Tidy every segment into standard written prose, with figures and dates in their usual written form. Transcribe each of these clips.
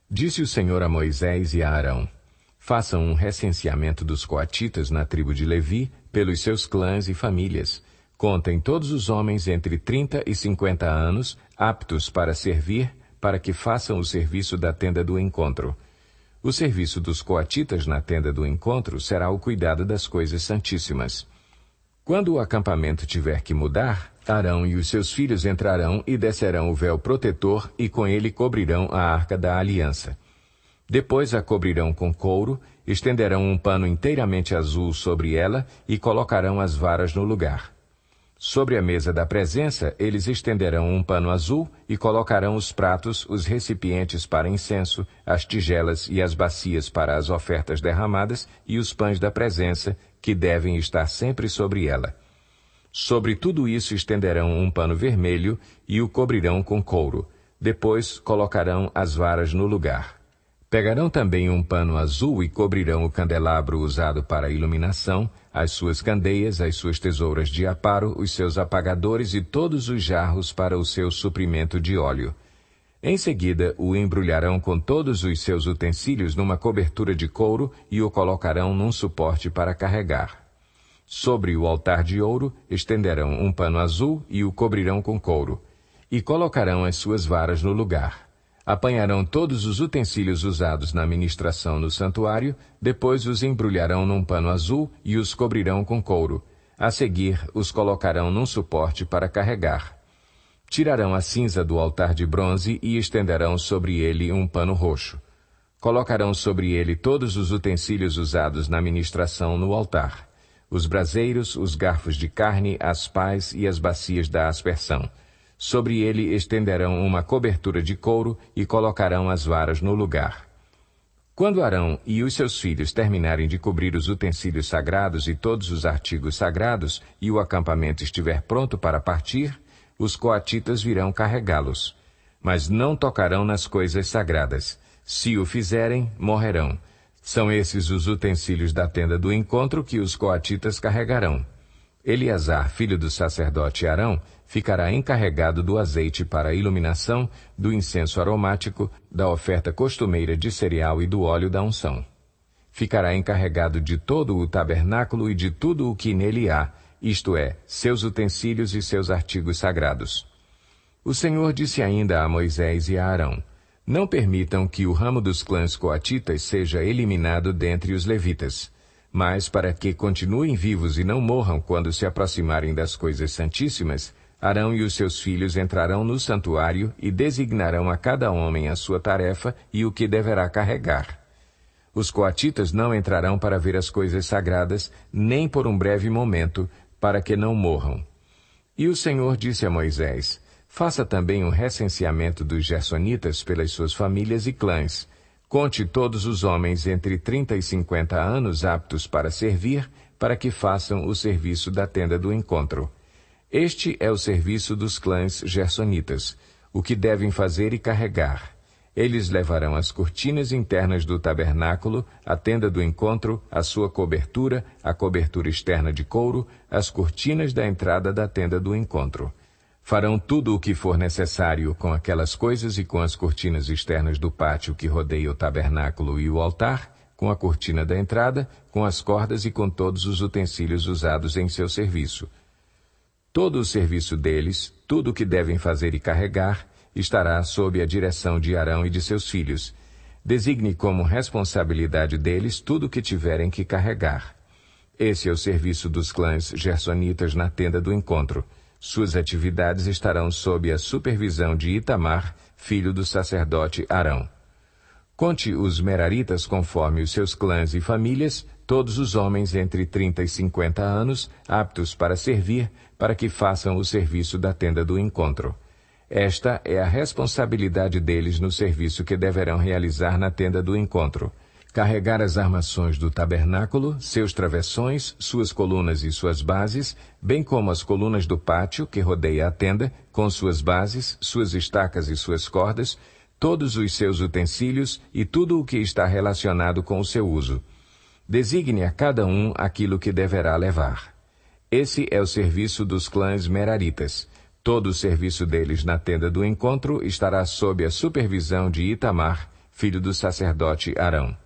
Disse o Senhor a Moisés e a Arão: façam um recenseamento dos coatitas na tribo de Levi, pelos seus clãs e famílias. Contem todos os homens entre 30 e 50 anos, aptos para servir, para que façam o serviço da tenda do encontro. O serviço dos coatitas na tenda do encontro será o cuidado das coisas santíssimas. Quando o acampamento tiver que mudar, Arão e os seus filhos entrarão e descerão o véu protetor e com ele cobrirão a arca da aliança. Depois a cobrirão com couro, estenderão um pano inteiramente azul sobre ela e colocarão as varas no lugar. Sobre a mesa da presença, eles estenderão um pano azul e colocarão os pratos, os recipientes para incenso, as tigelas e as bacias para as ofertas derramadas e os pães da presença, que devem estar sempre sobre ela. Sobre tudo isso estenderão um pano vermelho e o cobrirão com couro. Depois colocarão as varas no lugar. Pegarão também um pano azul e cobrirão o candelabro usado para a iluminação, as suas candeias, as suas tesouras de aparo, os seus apagadores e todos os jarros para o seu suprimento de óleo. Em seguida, o embrulharão com todos os seus utensílios numa cobertura de couro e o colocarão num suporte para carregar. Sobre o altar de ouro, estenderão um pano azul e o cobrirão com couro. E colocarão as suas varas no lugar. Apanharão todos os utensílios usados na ministração no santuário, depois os embrulharão num pano azul e os cobrirão com couro. A seguir, os colocarão num suporte para carregar. Tirarão a cinza do altar de bronze e estenderão sobre ele um pano roxo. Colocarão sobre ele todos os utensílios usados na ministração no altar: os braseiros, os garfos de carne, as pás e as bacias da aspersão. Sobre ele estenderão uma cobertura de couro e colocarão as varas no lugar. Quando Arão e os seus filhos terminarem de cobrir os utensílios sagrados e todos os artigos sagrados, e o acampamento estiver pronto para partir, os coatitas virão carregá-los. Mas não tocarão nas coisas sagradas. Se o fizerem, morrerão. São esses os utensílios da tenda do encontro que os coatitas carregarão. Eleazar, filho do sacerdote Arão, ficará encarregado do azeite para a iluminação, do incenso aromático, da oferta costumeira de cereal e do óleo da unção. Ficará encarregado de todo o tabernáculo e de tudo o que nele há, isto é, seus utensílios e seus artigos sagrados. O Senhor disse ainda a Moisés e a Arão: não permitam que o ramo dos clãs coatitas seja eliminado dentre os levitas. Mas, para que continuem vivos e não morram quando se aproximarem das coisas santíssimas, Arão e os seus filhos entrarão no santuário e designarão a cada homem a sua tarefa e o que deverá carregar. Os coatitas não entrarão para ver as coisas sagradas, nem por um breve momento, para que não morram. E o Senhor disse a Moisés: faça também um recenseamento dos gersonitas pelas suas famílias e clãs. Conte todos os homens entre 30 e 50 anos aptos para servir, para que façam o serviço da tenda do encontro. Este é o serviço dos clãs gersonitas, o que devem fazer e carregar. Eles levarão as cortinas internas do tabernáculo, a tenda do encontro, a sua cobertura, a cobertura externa de couro, as cortinas da entrada da tenda do encontro. Farão tudo o que for necessário com aquelas coisas e com as cortinas externas do pátio que rodeia o tabernáculo e o altar, com a cortina da entrada, com as cordas e com todos os utensílios usados em seu serviço. Todo o serviço deles, tudo o que devem fazer e carregar, estará sob a direção de Arão e de seus filhos. Designe como responsabilidade deles tudo o que tiverem que carregar. Esse é o serviço dos clãs gersonitas na tenda do encontro. Suas atividades estarão sob a supervisão de Itamar, filho do sacerdote Arão. Conte os meraritas conforme os seus clãs e famílias, todos os homens entre 30 e 50 anos, aptos para servir, para que façam o serviço da tenda do encontro. Esta é a responsabilidade deles no serviço que deverão realizar na tenda do encontro: carregar as armações do tabernáculo, seus travessões, suas colunas e suas bases, bem como as colunas do pátio que rodeia a tenda, com suas bases, suas estacas e suas cordas, todos os seus utensílios e tudo o que está relacionado com o seu uso. Designe a cada um aquilo que deverá levar. Esse é o serviço dos clãs meraritas. Todo o serviço deles na tenda do encontro estará sob a supervisão de Itamar, filho do sacerdote Arão.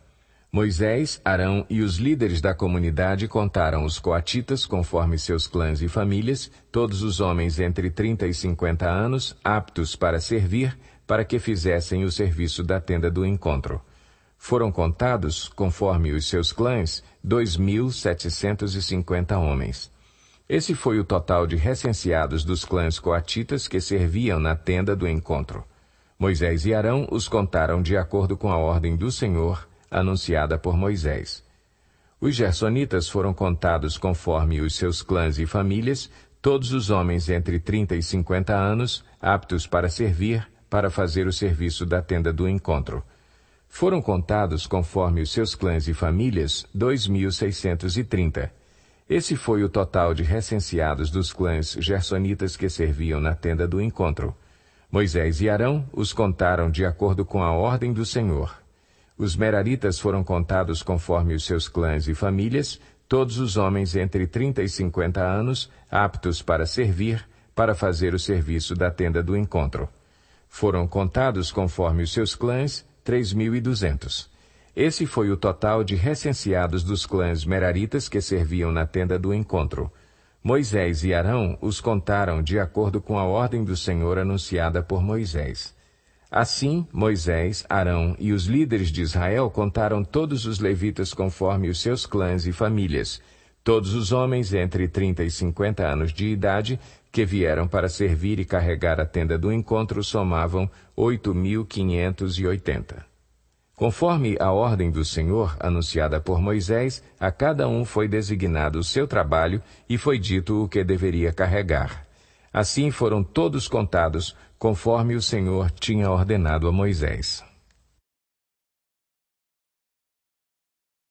Moisés, Arão e os líderes da comunidade contaram os coatitas conforme seus clãs e famílias, todos os homens entre 30 e 50 anos, aptos para servir, para que fizessem o serviço da tenda do encontro. Foram contados, conforme os seus clãs, 2.750 homens. Esse foi o total de recenseados dos clãs coatitas que serviam na tenda do encontro. Moisés e Arão os contaram de acordo com a ordem do Senhor, anunciada por Moisés. Os gersonitas foram contados conforme os seus clãs e famílias, todos os homens entre 30 e 50 anos, aptos para servir, para fazer o serviço da tenda do encontro. Foram contados conforme os seus clãs e famílias, 2.630. Esse foi o total de recenseados dos clãs gersonitas que serviam na tenda do encontro. Moisés e Arão os contaram de acordo com a ordem do Senhor. Os meraritas foram contados conforme os seus clãs e famílias, todos os homens entre 30 e 50 anos, aptos para servir, para fazer o serviço da tenda do encontro. Foram contados conforme os seus clãs, 3.200. Esse foi o total de recenseados dos clãs meraritas que serviam na tenda do encontro. Moisés e Arão os contaram de acordo com a ordem do Senhor anunciada por Moisés. Assim, Moisés, Arão e os líderes de Israel contaram todos os levitas conforme os seus clãs e famílias, todos os homens entre 30 e 50 anos de idade que vieram para servir e carregar a tenda do encontro somavam 8.580. Conforme a ordem do Senhor anunciada por Moisés, a cada um foi designado o seu trabalho e foi dito o que deveria carregar. Assim foram todos contados, conforme o Senhor tinha ordenado a Moisés.